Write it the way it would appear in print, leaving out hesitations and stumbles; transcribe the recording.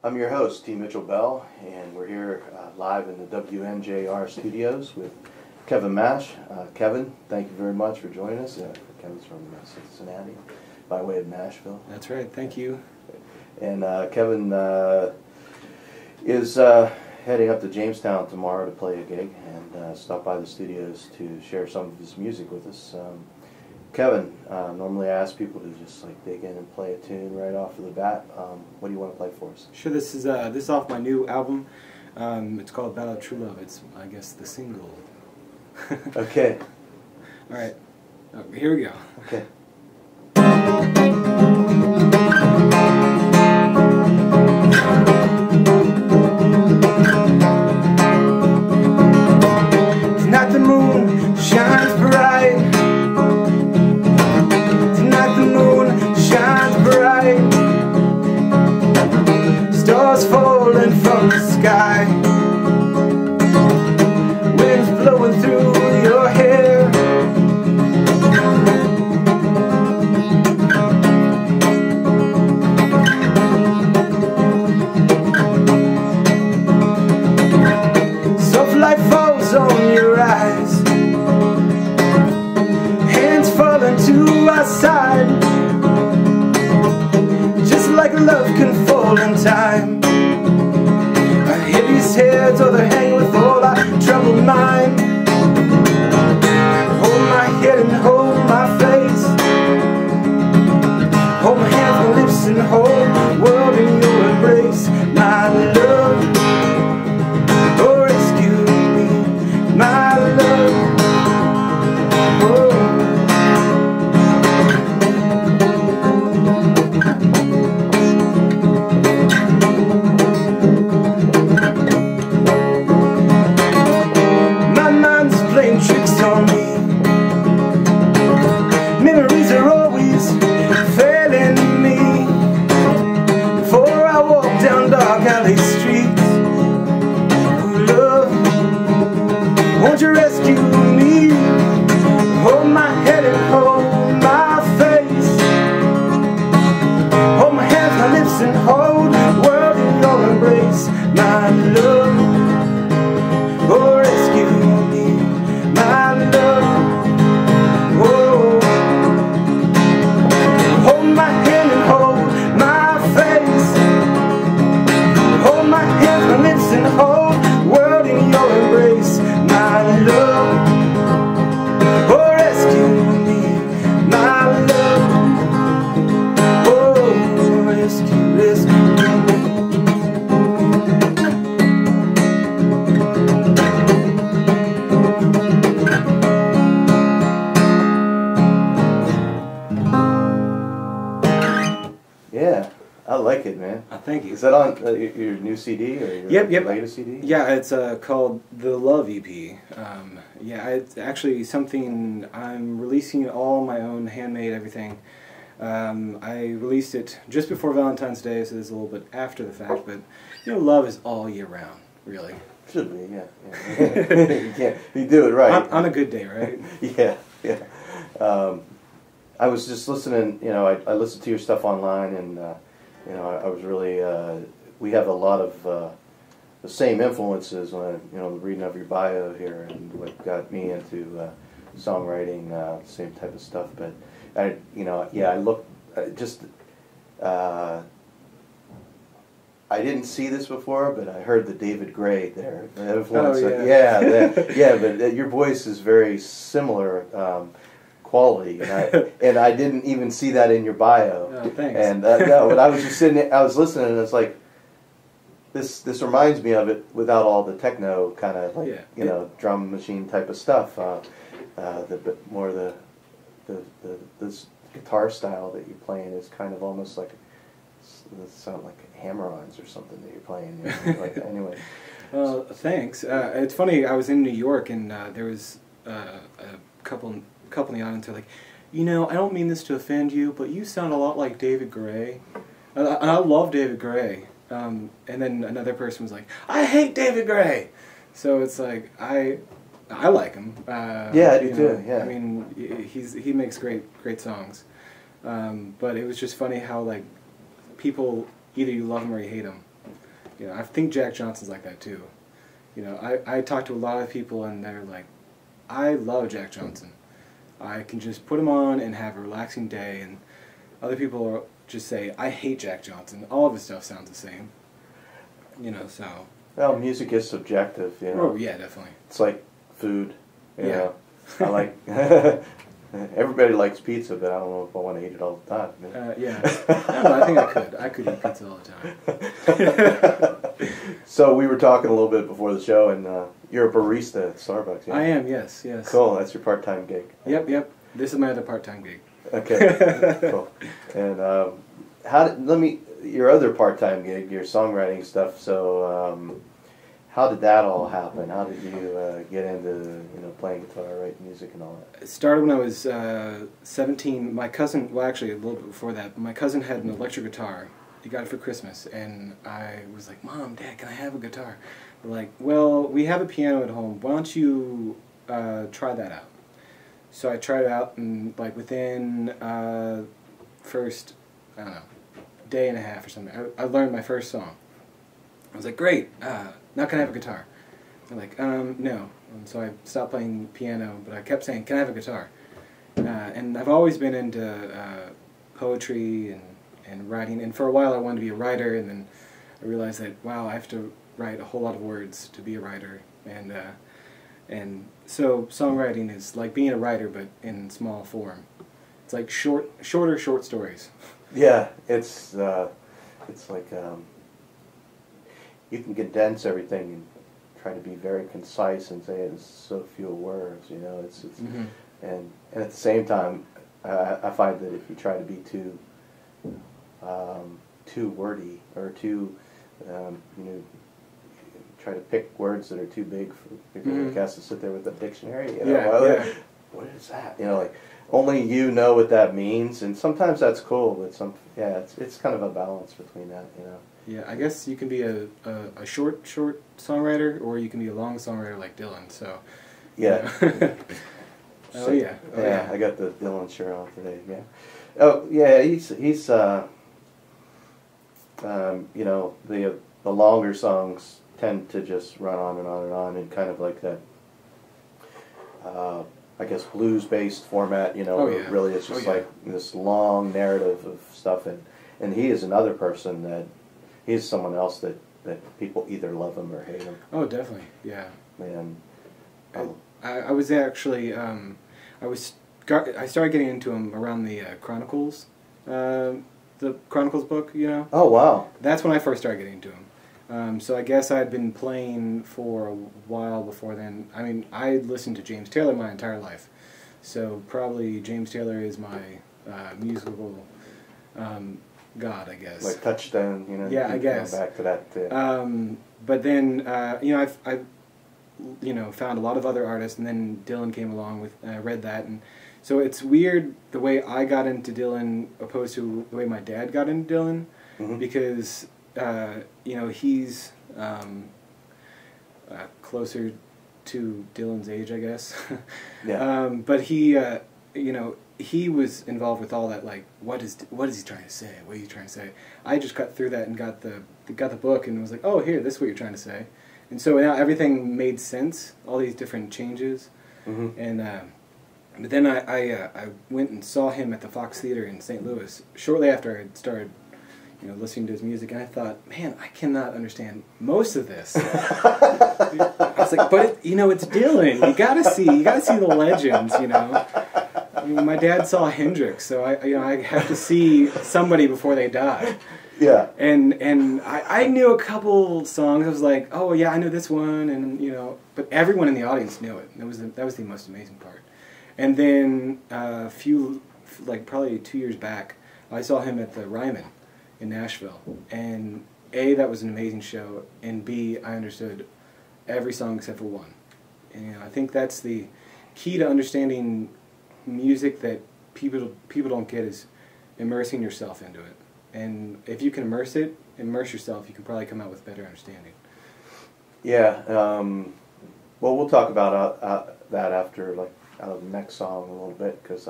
I'm your host, T. Mitchell Bell, and we're here live in the WNJR Studios with Kevin Masch. Kevin, thank you very much for joining us. Kevin's from Cincinnati, by way of Nashville. That's right, thank you. And Kevin is heading up to Jamestown tomorrow to play a gig and stop by the studios to share some of his music with us. Kevin, normally I ask people to just like dig in and play a tune right off of the bat. What do you want to play for us? Sure, this is off my new album. It's called Ballad of True Love. It's, I guess, the single. Okay. All right, here we go. Okay. Tonight the moon shines bright. Tonight the moon shines bright. Stars falling from the sky. Winds blowing through your hair. Soft light falls on your eyes. Hands falling to our side. Just like love can fall in time. Our heaviest heads, oh, they're hanging with all our troubled mind. Hold my head and hold my face. Hold my hands, my lips, and hold the world in your embrace. My love, oh, rescue me, my love, oh. My mind's playing tricks on me. Memories are always failing me. Before I walk down dark alley streets, oh love, won't you rescue me? Hold my head and hold my face. Hold my hands, my lips, and hold the world in your embrace. My love, oh, rescue me, my love, oh. Hold my hand and hold my face. Hold my hands, my lips, and hold the world in your embrace. My love, oh, rescue me, my love, oh, rescue me. Yeah, I like it, man. Thank you. Is that on your new CD or your Yep. latest CD? Yeah, it's called The Love EP. Yeah, it's actually something I'm releasing all my own, handmade everything. I released it just before Valentine's Day, so it's a little bit after the fact, but you know, love is all year round, really. Should be, yeah. You do it right. On a good day, right? Yeah. I was just listening, you know, I listened to your stuff online, and, you know, I was really, we have a lot of the same influences when, you know, reading of your bio here, and what got me into songwriting, same type of stuff, but, I looked, I didn't see this before, but I heard the David Gray there. The influence. Oh, yeah. But your voice is very similar quality, and I didn't even see that in your bio. Oh, thanks. And no, but I was just sitting, I was listening, and it's like, this reminds me of it without all the techno kind of like you know, drum machine type of stuff. More the this guitar style that you're playing is kind of almost like it sound like hammer-ons or something that you're playing. You know? Like, anyway. Well, thanks. It's funny. I was in New York, and there was a couple in the audience. They're like, you know, I don't mean this to offend you, but you sound a lot like David Gray. And I love David Gray. And then another person was like, I hate David Gray. So it's like I like him. Yeah, I do too. Yeah. I mean, he makes great songs. But it was just funny how like people, either you love him or you hate him. You know, I think Jack Johnson's like that too. You know, I talk to a lot of people and they're like, I love Jack Johnson. I can just put him on and have a relaxing day, and other people just say, I hate Jack Johnson. All of his stuff sounds the same. You know, so... Well, music is subjective, you know. Oh, yeah, definitely. It's like food, you yeah. know. I like... Everybody likes pizza, but I don't know if I want to eat it all the time. Yeah. No, I think I could. I could eat pizza all the time. So we were talking a little bit before the show, and you're a barista at Starbucks, yeah? I am, yes. Cool, that's your part-time gig. Yep. This is my other part-time gig. Okay, cool. And your other part-time gig, your songwriting stuff, so how did that all happen? How did you get into, playing guitar, writing music and all that? It started when I was 17. My cousin, well actually a little bit before that, my cousin had an electric guitar. He got it for Christmas, and I was like, Mom, Dad, can I have a guitar? They're like, well, we have a piano at home. Why don't you try that out? So I tried it out, and like within first, I don't know, day and a half or something, I learned my first song. I was like, great, now can I have a guitar? They're like, no. And so I stopped playing piano, but I kept saying, can I have a guitar? And I've always been into poetry and writing, and for a while I wanted to be a writer, and then I realized that, wow, I have to write a whole lot of words to be a writer, and so songwriting is like being a writer, but in small form. It's like shorter short stories. Yeah, it's like you can condense everything and try to be very concise and say it in so few words. It's mm-hmm. and at the same time, I find that if you try to be too wordy or too try to pick words that are too big for people mm-hmm. who has to sit there with a dictionary. Yeah. What is that? Like only you know what that means, and sometimes that's cool, but it's kind of a balance between that. Yeah, I guess you can be a short songwriter, or you can be a long songwriter like Dylan. So. Yeah. Oh yeah. I got the Dylan shirt on today. Yeah. Oh yeah, he's the longer songs tend to just run on and on and on, and kind of like that, I guess, blues-based format, really it's just like this long narrative of stuff, and he is another person that, he's someone else that people either love him or hate him. Oh, definitely, yeah. And I was actually, I started getting into him around the Chronicles, the Chronicles book, Oh, wow. That's when I first started getting into him. So I guess I'd been playing for a while before then. I mean, I listened to James Taylor my entire life, so probably James Taylor is my musical god, I guess. Like touchstone, Yeah, I guess. Back to that. But then, I've found a lot of other artists, and then Dylan came along with, and I read that, and so it's weird the way I got into Dylan opposed to the way my dad got into Dylan, mm-hmm. because he's closer to Dylan's age, I guess. Yeah. But he was involved with all that. Like, what is he trying to say? What are you trying to say? I just cut through that and got the book and was like, oh, here, this is what you're trying to say. And so now everything made sense. All these different changes, mm-hmm. and. But then I went and saw him at the Fox Theater in St. Louis shortly after I had started listening to his music, and I thought, man, I cannot understand most of this. I was like, but it's Dylan. You gotta see the legends. My dad saw Hendrix, so I have to see somebody before they die. Yeah. And I knew a couple songs. I was like, oh yeah, I know this one, and but everyone in the audience knew it. That was the most amazing part. And then probably 2 years back, I saw him at the Ryman in Nashville, and A, that was an amazing show, and B, I understood every song except for one. And I think that's the key to understanding music that people don't get, is immersing yourself into it. And if you can immerse yourself, you can probably come out with better understanding. Yeah. Well, we'll talk about that after out of the next song a little bit, because